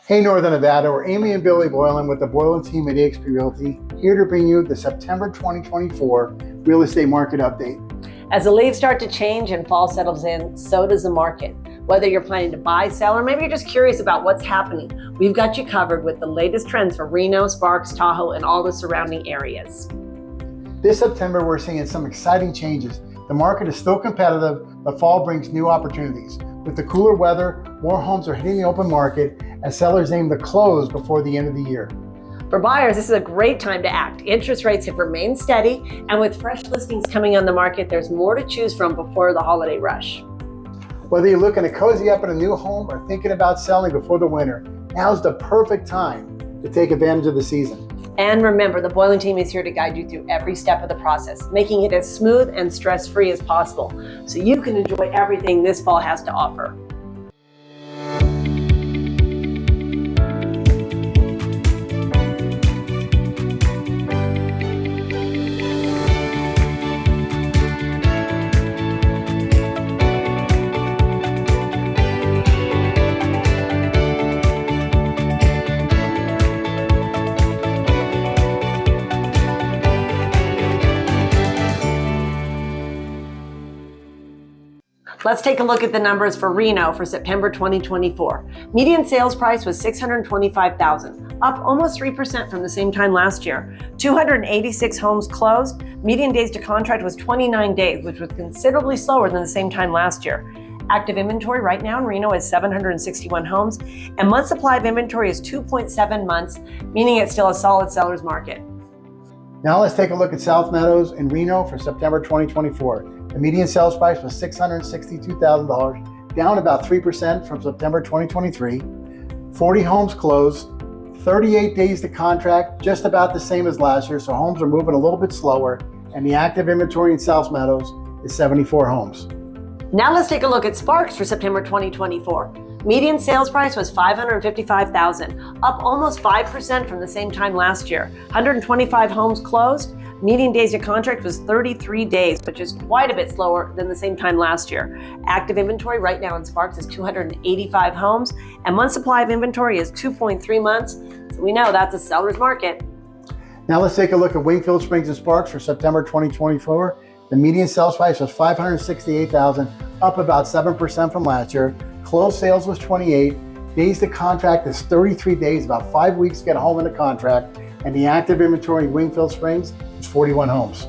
Hey Northern Nevada, we're Amy and Billy Boylan with the Boylan team at eXp Realty, here to bring you the September 2024 real estate market update. As the leaves start to change and fall settles in, so does the market. Whether you're planning to buy, sell, or maybe you're just curious about what's happening, we've got you covered with the latest trends for Reno-Sparks, Tahoe, and all the surrounding areas. This September, we're seeing some exciting changes. The market is still competitive, but fall brings new opportunities. With the cooler weather, more homes are hitting the open market as sellers aim to close before the end of the year. For buyers, this is a great time to act. Interest rates have remained steady, and with fresh listings coming on the market, there's more to choose from before the holiday rush. Whether you're looking to cozy up in a new home or thinking about selling before the winter, now's the perfect time to take advantage of the season. And remember, the Boylan team is here to guide you through every step of the process, making it as smooth and stress-free as possible, so you can enjoy everything this fall has to offer. Let's take a look at the numbers for Reno for September 2024. Median sales price was $625,000, up almost 3% from the same time last year. 286 homes closed. Median days to contract was 29 days, which was considerably slower than the same time last year. Active inventory right now in Reno is 761 homes, and month supply of inventory is 2.7 months, meaning it's still a solid seller's market. Now let's take a look at South Meadows in Reno for September 2024. The median sales price was $662,000, down about 3% from September 2023. 40 homes closed, 38 days to contract, just about the same as last year, so homes are moving a little bit slower, and the active inventory in South Meadows is 74 homes. Now let's take a look at Sparks for September 2024. Median sales price was $555,000, up almost 5% from the same time last year. 125 homes closed. Median days to contract was 33 days, which is quite a bit slower than the same time last year. Active inventory right now in Sparks is 285 homes, and month supply of inventory is 2.3 months. So we know that's a seller's market. Now let's take a look at Wingfield Springs and Sparks for September 2024. The median sales price was $568,000, up about 7% from last year. Closed sales was 28. Days to contract is 33 days, about 5 weeks to get a home into contract. And the active inventory in Wingfield Springs is 41 homes.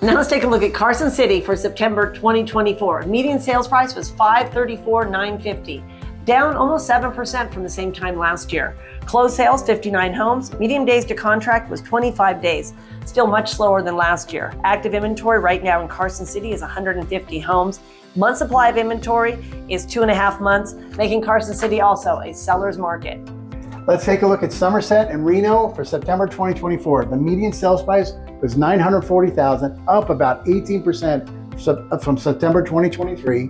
Now let's take a look at Carson City for September 2024. Median sales price was $534,950, down almost 7% from the same time last year. Closed sales, 59 homes. Median days to contract was 25 days, still much slower than last year. Active inventory right now in Carson City is 150 homes. Month supply of inventory is 2.5 months, making Carson City also a seller's market. Let's take a look at Somersett and Reno for September 2024. The median sales price was $940,000, up about 18% from September 2023.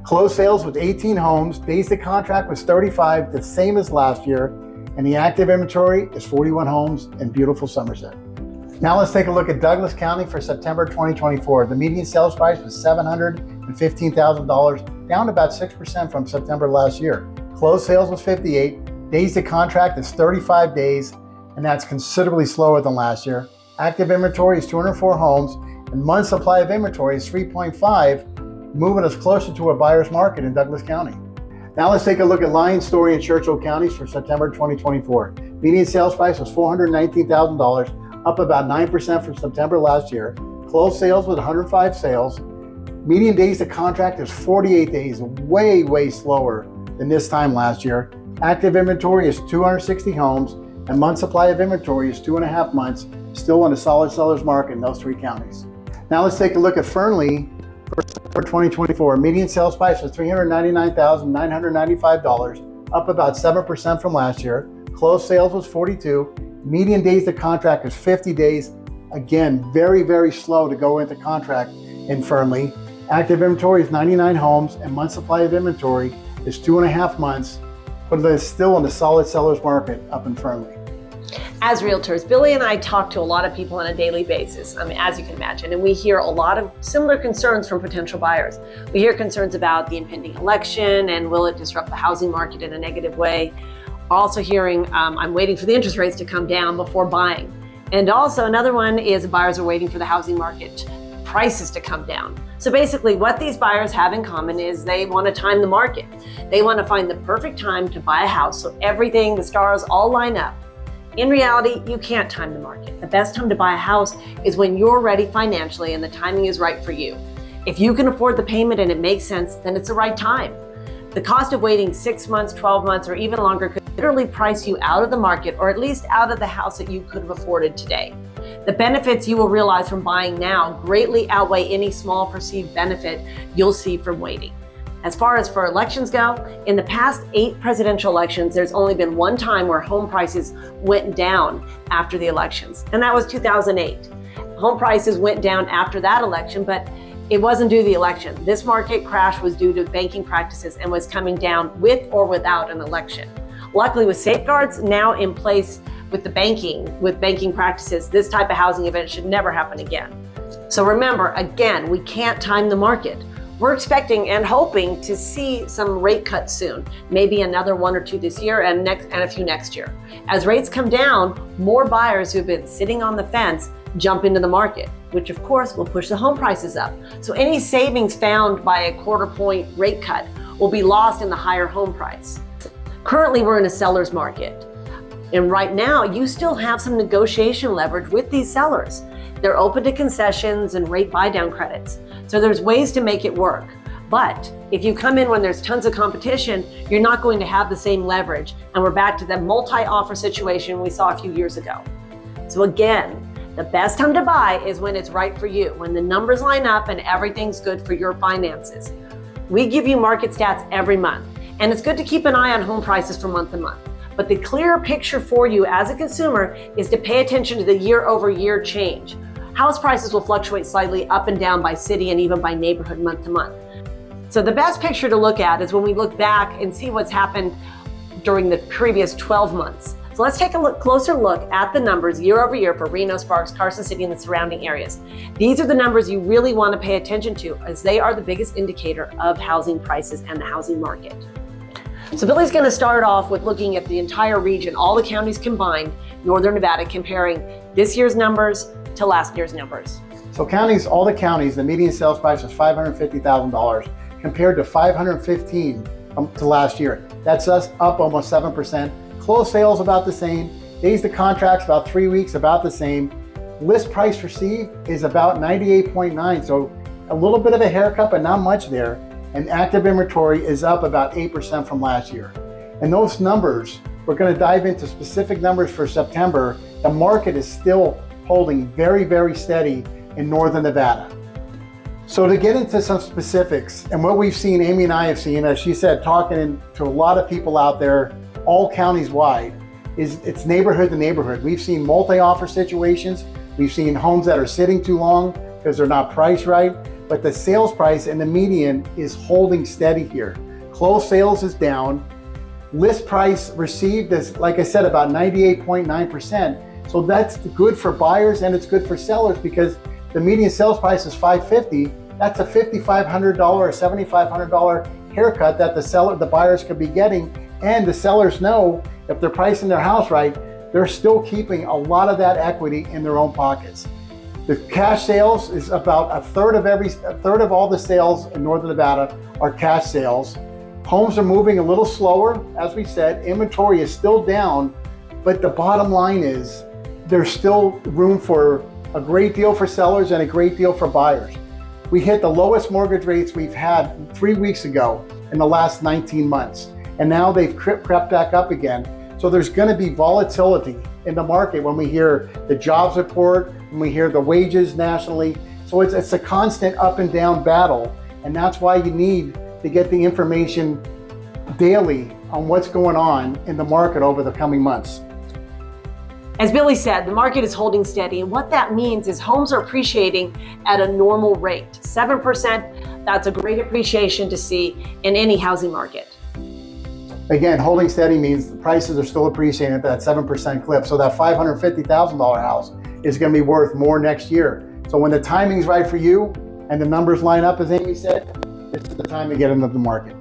Closed sales with 18 homes. Days to contract was 35, the same as last year. And the active inventory is 41 homes in beautiful Somersett. Now let's take a look at Douglas County for September 2024. The median sales price was $715,000, down about 6% from September last year. Closed sales was 58. Days to contract is 35 days, and that's considerably slower than last year. Active inventory is 204 homes, and month supply of inventory is 3.5, moving us closer to a buyer's market in Douglas County. Now let's take a look at Lyon, Storey, and Churchill counties for September 2024. Median sales price was $419,000, up about 9% from September last year. Closed sales with 105 sales. Median days to contract is 48 days, way slower than this time last year. Active inventory is 260 homes, and month supply of inventory is 2.5 months, still in a solid seller's market in those three counties. Now let's take a look at Fernley for 2024. Median sales price was $399,995, up about 7% from last year. Closed sales was 42. Median days to contract is 50 days. Again, very slow to go into contract in Fernley. Active inventory is 99 homes, and month supply of inventory is 2.5 months, but it's still in the solid seller's market up in Fernley. As realtors, Billy and I talk to a lot of people on a daily basis, as you can imagine, and we hear a lot of similar concerns from potential buyers. We hear concerns about the impending election and will it disrupt the housing market in a negative way. We're also hearing, I'm waiting for the interest rates to come down before buying. And also another one is buyers are waiting for the housing market prices to come down. So basically what these buyers have in common is they want to time the market. They want to find the perfect time to buy a house so everything, the stars all line up. In reality, you can't time the market. The best time to buy a house is when you're ready financially and the timing is right for you. If you can afford the payment and it makes sense, then it's the right time. The cost of waiting 6 months, 12 months, or even longer could literally price you out of the market, or at least out of the house that you could have afforded today. The benefits you will realize from buying now greatly outweigh any small perceived benefit you'll see from waiting. As far as for elections go, in the past 8 presidential elections, there's only been one time where home prices went down after the elections, and that was 2008. Home prices went down after that election, but it wasn't due to the election. This market crash was due to banking practices and was coming down with or without an election. Luckily, with safeguards now in place with banking practices, this type of housing event should never happen again. So remember, again, we can't time the market. We're expecting and hoping to see some rate cuts soon, maybe another 1 or 2 this year and a few next year. As rates come down, more buyers who've been sitting on the fence jump into the market, which of course will push the home prices up. So any savings found by a 1/4 point rate cut will be lost in the higher home price. Currently, we're in a seller's market. And right now, you still have some negotiation leverage with these sellers. They're open to concessions and rate buy-down credits. So there's ways to make it work. But if you come in when there's tons of competition, you're not going to have the same leverage. And we're back to the multi-offer situation we saw a few years ago. So again, the best time to buy is when it's right for you, when the numbers line up and everything's good for your finances. We give you market stats every month, and it's good to keep an eye on home prices from month to month. But the clearer picture for you as a consumer is to pay attention to the year-over-year change. House prices will fluctuate slightly up and down by city and even by neighborhood month to month. So the best picture to look at is when we look back and see what's happened during the previous 12 months. So let's take a closer look at the numbers year over year for Reno-Sparks, Carson City, and the surrounding areas. These are the numbers you really want to pay attention to, as they are the biggest indicator of housing prices and the housing market. So Billy's going to start off with looking at the entire region, all the counties combined, Northern Nevada, comparing this year's numbers to last year's numbers. So counties, all the counties, the median sales price was $550,000 compared to $515,000 to last year. That's us up almost 7%. Closed sales about the same. Days to contracts about 3 weeks, about the same. List price received is about 98.9, so a little bit of a haircut, but not much there. And active inventory is up about 8% from last year. And those numbers, we're going to dive into specific numbers for September. The market is still holding very, very steady in Northern Nevada. So to get into some specifics and what we've seen, Amy and I have seen, as she said, talking to a lot of people out there, all counties wide, is it's neighborhood to neighborhood. We've seen multi-offer situations. We've seen homes that are sitting too long because they're not priced right, but the sales price and the median is holding steady here. Closed sales is down. List price received is, like I said, about 98.9%. So that's good for buyers and it's good for sellers because the median sales price is $550,000. That's a $5,500 or $7,500 haircut that the buyers could be getting. And the sellers know if they're pricing their house right, they're still keeping a lot of that equity in their own pockets. The cash sales is about a third of all the sales in Northern Nevada are cash sales. Homes are moving a little slower, as we said. Inventory is still down, but the bottom line is there's still room for a great deal for sellers and a great deal for buyers. We hit the lowest mortgage rates we've had 3 weeks ago in the last 19 months. And now they've crept back up again. So there's going to be volatility in the market when we hear the jobs report, when we hear the wages nationally. So it's a constant up and down battle. And that's why you need to get the information daily on what's going on in the market over the coming months. As Billy said, the market is holding steady, and what that means is homes are appreciating at a normal rate. 7%, that's a great appreciation to see in any housing market. Again, holding steady means the prices are still appreciating at that 7% clip. So that $550,000 house is going to be worth more next year. So when the timing's right for you and the numbers line up, as Amy said, this is the time to get into the market.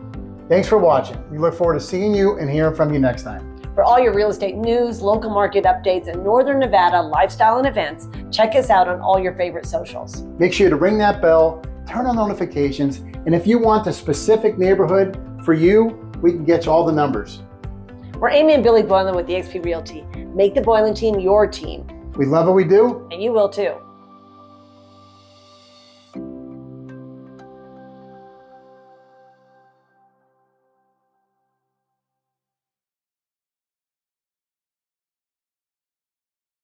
Thanks for watching. We look forward to seeing you and hearing from you next time. For all your real estate news, local market updates, and Northern Nevada lifestyle and events, check us out on all your favorite socials. Make sure to ring that bell, turn on notifications, and if you want a specific neighborhood for you, we can get you all the numbers. We're Amy and Billy Boylan with eXp Realty. Make the Boylan team your team. We love what we do. And you will too.